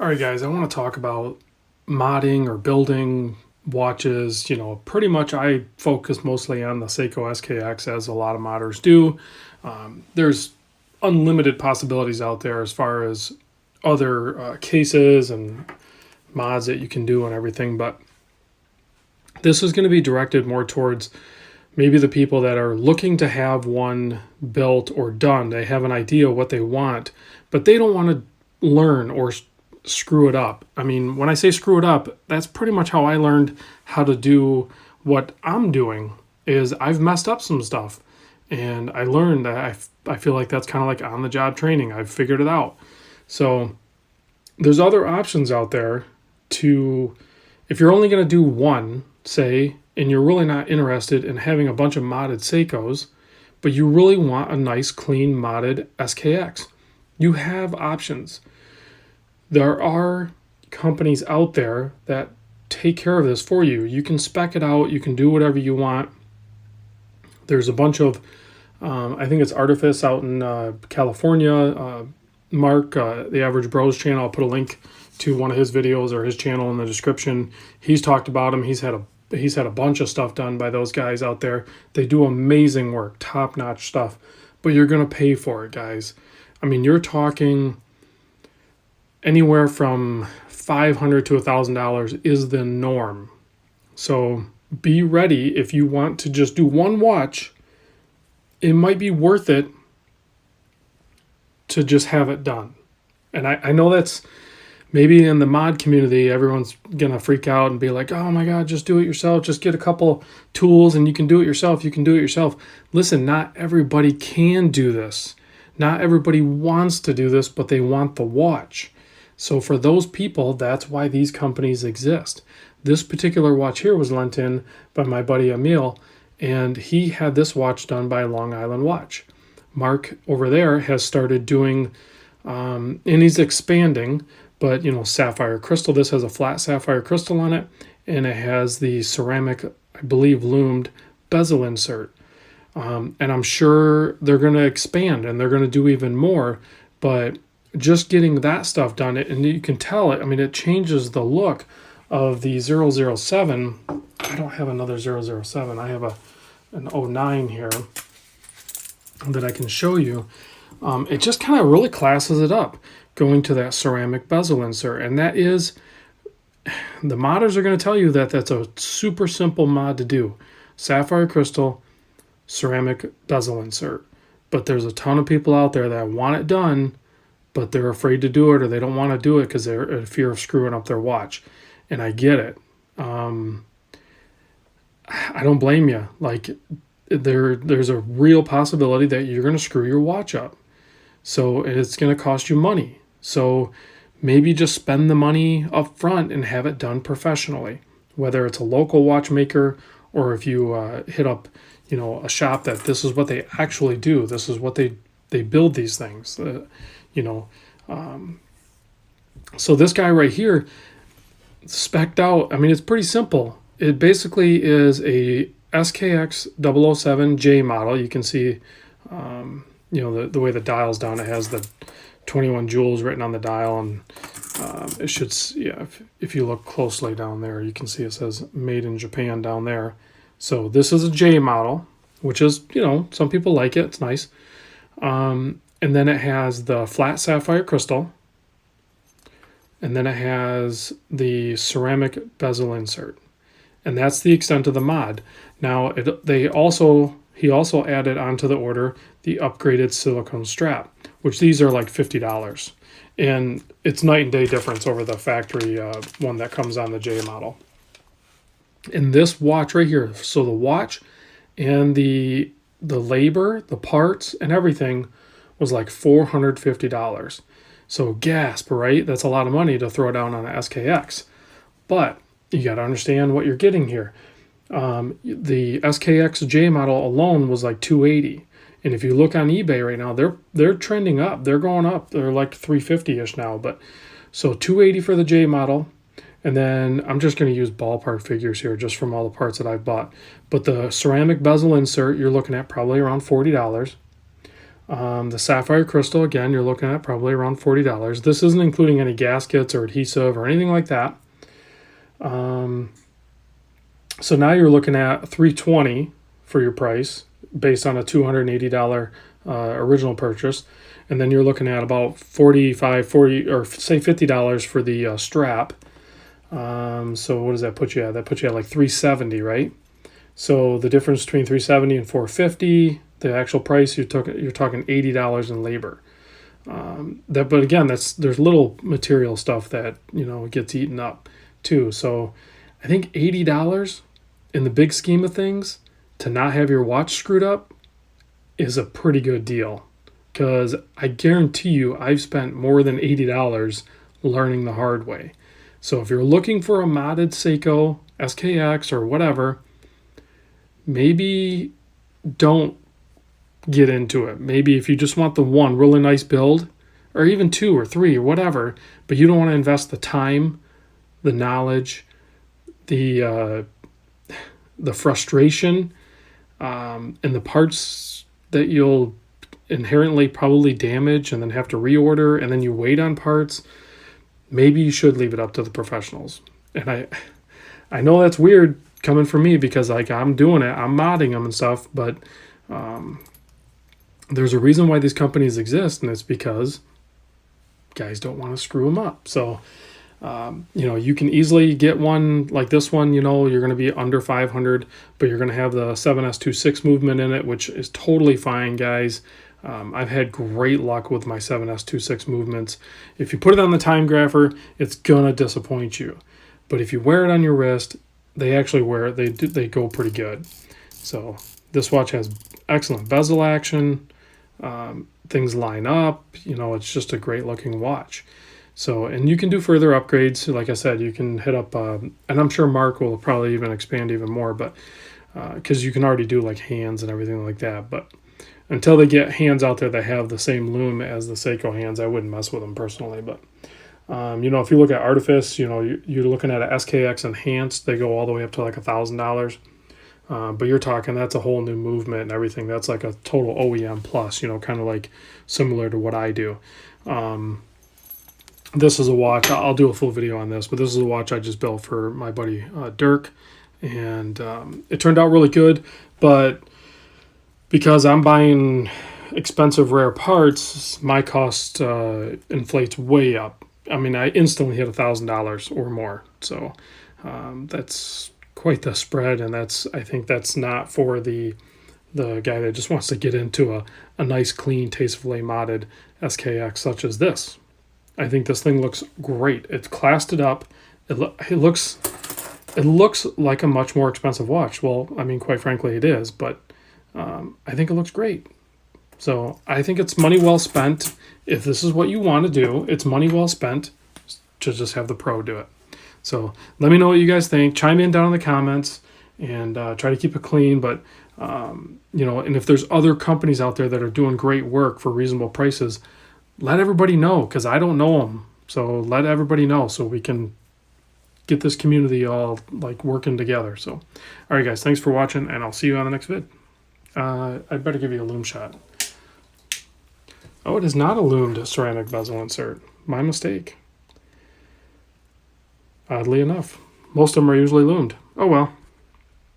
All right, guys, I want to talk about modding or building watches. Pretty much I focus mostly on the Seiko SKX, as a lot of modders do. There's unlimited possibilities out there as far as other cases and mods that you can do and everything, but this is going to be directed more towards maybe the people that are looking to have one built or done. They have an idea what they want, but they don't want to learn or screw it up. I mean, when I say screw it up, that's pretty much how I learned how to do what I'm doing. Is I've messed up some stuff, and I learned that I feel like that's kind of like on the job training. I've figured it out. So there's other options out there to, if you're only going to do one, say, and you're really not interested in having a bunch of modded Seikos, but you really want a nice, clean, modded SKX, you have options. There are companies out there that take care of this for you. You can spec it out. You can do whatever you want. There's a bunch of, I think it's Artifice out in California. Mark, the Average Bros channel, I'll put a link to one of his videos or his channel in the description. He's talked about him. He's had a bunch of stuff done by those guys out there. They do amazing work, top-notch stuff, but you're going to pay for it, guys. I mean, you're talking anywhere from $500 to $1,000 is the norm. So be ready. If you want to just do one watch, it might be worth it to just have it done. And I know that's maybe in the mod community, everyone's going to freak out and be like, oh my God, just do it yourself. Just get a couple tools and you can do it yourself. You can do it yourself. Listen, not everybody can do this. Not everybody wants to do this, but they want the watch. So for those people, that's why these companies exist. This particular watch here was lent in by my buddy Emil, and he had this watch done by Long Island Watch. Mark over there has started doing, and he's expanding, but sapphire crystal. This has a flat sapphire crystal on it, and it has the ceramic, I believe, loomed bezel insert. And I'm sure they're going to expand and they're going to do even more, but just getting that stuff done, and you can tell it, I mean, it changes the look of the 007. I don't have another 007. I have an 09 here that I can show you. It just kind of really classes it up, going to that ceramic bezel insert. And that is, the modders are going to tell you that that's a super simple mod to do. Sapphire crystal, ceramic bezel insert. But there's a ton of people out there that want it done, but they're afraid to do it, or they don't want to do it because they're in fear of screwing up their watch. And I get it. I don't blame you. Like, there's a real possibility that you're going to screw your watch up. So it's going to cost you money. So maybe just spend the money up front and have it done professionally, whether it's a local watchmaker or if you hit up, a shop that this is what they actually do. This is what they build these things. So this guy right here, spec'd out. I mean, it's pretty simple. It basically is a SKX 007J model. You can see, the way the dial's down. It has the 21 jewels written on the dial, and it should, if you look closely down there, you can see it says made in Japan down there. So this is a J model, which is, some people like it. It's nice. And then it has the flat sapphire crystal, and then it has the ceramic bezel insert. And that's the extent of the mod. Now, he also added onto the order the upgraded silicone strap, which these are like $50. And it's night and day difference over the factory one that comes on the J model. And this watch right here, so the watch and the labor, the parts, and everything was like $450. So gasp, right? That's a lot of money to throw down on an SKX. But you got to understand what you're getting here. The SKX J model alone was like $280. And if you look on eBay right now, they're trending up. They're going up. They're like $350-ish now. But so $280 for the J model. And then I'm just going to use ballpark figures here just from all the parts that I've bought. But the ceramic bezel insert, you're looking at probably around $40. The sapphire crystal, again, you're looking at probably around $40. This isn't including any gaskets or adhesive or anything like that. So now you're looking at $320 for your price based on a $280 original purchase. And then you're looking at about $40, or say $50 for the strap. So what does that put you at? That puts you at like $370, right? So the difference between $370 and $450, the actual price, you're talking $80 in labor. But again, there's little material stuff that gets eaten up too. So I think $80 in the big scheme of things to not have your watch screwed up is a pretty good deal. Because I guarantee you, I've spent more than $80 learning the hard way. So if you're looking for a modded Seiko, SKX, or whatever, maybe don't get into it. Maybe if you just want the one really nice build, or even two or three or whatever, but you don't want to invest the time, the knowledge, the frustration, and the parts that you'll inherently probably damage and then have to reorder, and then you wait on parts, maybe you should leave it up to the professionals. And I know that's weird coming from me, because like I'm doing it, I'm modding them and stuff, but there's a reason why these companies exist, and it's because guys don't want to screw them up. So you can easily get one like this one. You're going to be under 500, but you're going to have the 7S26 movement in it, which is totally fine, guys. I've had great luck with my 7S26 movements. If you put it on the time grapher, it's gonna disappoint you. But if you wear it on your wrist, they actually wear it. They go pretty good. So this watch has excellent bezel action. Things line up. It's just a great looking watch. So, and you can do further upgrades. Like I said, you can hit up, and I'm sure Mark will probably even expand even more, but because you can already do like hands and everything like that. But until they get hands out there that have the same lume as the Seiko hands, I wouldn't mess with them personally. But if you look at Artifice, you're looking at a SKX Enhanced. They go all the way up to like $1,000. But you're talking, that's a whole new movement and everything. That's like a total OEM plus, kind of like similar to what I do. This is a watch. I'll do a full video on this, but this is a watch I just built for my buddy Dirk. And it turned out really good. But because I'm buying expensive rare parts, my cost inflates way up. I mean, I instantly hit $1,000 or more. So that's quite the spread, and I think that's not for the guy that just wants to get into a nice, clean, tastefully modded SKX such as this. I think this thing looks great. It's classed it up. It looks like a much more expensive watch. Well, I mean, quite frankly, it is, but I think it looks great. So I think it's money well spent. If this is what you want to do, it's money well spent to just have the pro do it. So let me know what you guys think. Chime in down in the comments, and try to keep it clean. But, and if there's other companies out there that are doing great work for reasonable prices, let everybody know, because I don't know them. So let everybody know so we can get this community all like working together. So, all right, guys, thanks for watching, and I'll see you on the next vid. I'd better give you a lume shot. Oh, it is not a loomed ceramic bezel insert. My mistake. Oddly enough. Most of them are usually loomed. Oh well.